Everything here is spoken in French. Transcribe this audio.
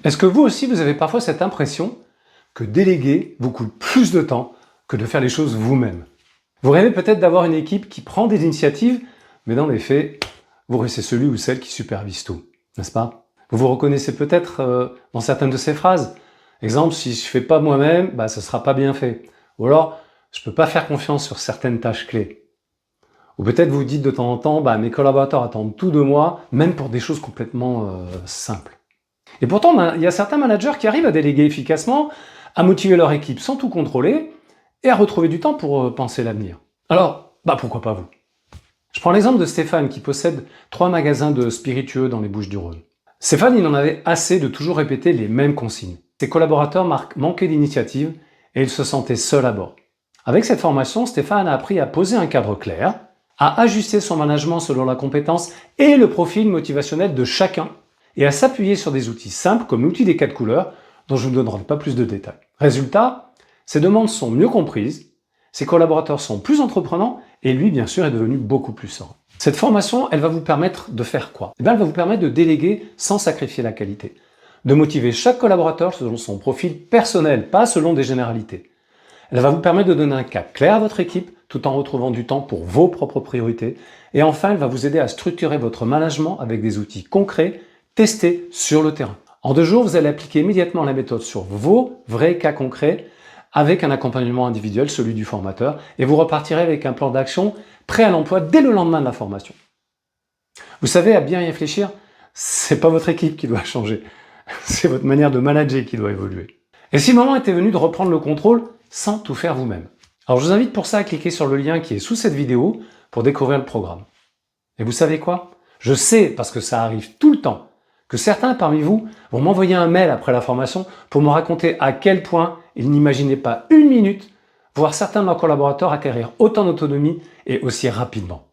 Est-ce que vous aussi, vous avez parfois cette impression que déléguer vous coûte plus de temps que de faire les choses vous-même? Vous rêvez peut-être d'avoir une équipe qui prend des initiatives, mais dans les faits, vous restez celui ou celle qui supervise tout, n'est-ce pas? Vous vous reconnaissez peut-être dans certaines de ces phrases. Exemple, si je ne fais pas moi-même, ce ne sera pas bien fait. Ou alors, je ne peux pas faire confiance sur certaines tâches clés. Ou peut-être vous dites de temps en temps, mes collaborateurs attendent tout de moi, même pour des choses complètement simples. Et pourtant, il y a certains managers qui arrivent à déléguer efficacement, à motiver leur équipe sans tout contrôler et à retrouver du temps pour penser l'avenir. Alors, pourquoi pas vous? Je prends l'exemple de Stéphane qui possède 3 magasins de spiritueux dans les Bouches-du-Rhône. Stéphane, il en avait assez de toujours répéter les mêmes consignes. Ses collaborateurs manquaient d'initiative et il se sentait seul à bord. Avec cette formation, Stéphane a appris à poser un cadre clair, à ajuster son management selon la compétence et le profil motivationnel de chacun, et à s'appuyer sur des outils simples comme l'outil des 4 couleurs, dont je ne vous donnerai pas plus de détails. Résultat, ses demandes sont mieux comprises, ses collaborateurs sont plus entreprenants, et lui, bien sûr, est devenu beaucoup plus serein. Cette formation, elle va vous permettre de faire quoi? Elle va vous permettre de déléguer sans sacrifier la qualité, de motiver chaque collaborateur selon son profil personnel, pas selon des généralités. Elle va vous permettre de donner un cap clair à votre équipe, tout en retrouvant du temps pour vos propres priorités. Et enfin, elle va vous aider à structurer votre management avec des outils concrets, testés sur le terrain. En 2 jours, vous allez appliquer immédiatement la méthode sur vos vrais cas concrets, avec un accompagnement individuel, celui du formateur, et vous repartirez avec un plan d'action prêt à l'emploi dès le lendemain de la formation. Vous savez, à bien y réfléchir, c'est pas votre équipe qui doit changer, c'est votre manière de manager qui doit évoluer. Et si le moment était venu de reprendre le contrôle sans tout faire vous-même? Alors je vous invite pour ça à cliquer sur le lien qui est sous cette vidéo pour découvrir le programme. Et vous savez quoi? Je sais, parce que ça arrive tout le temps, que certains parmi vous vont m'envoyer un mail après la formation pour me raconter à quel point ils n'imaginaient pas une minute voir certains de leurs collaborateurs acquérir autant d'autonomie et aussi rapidement.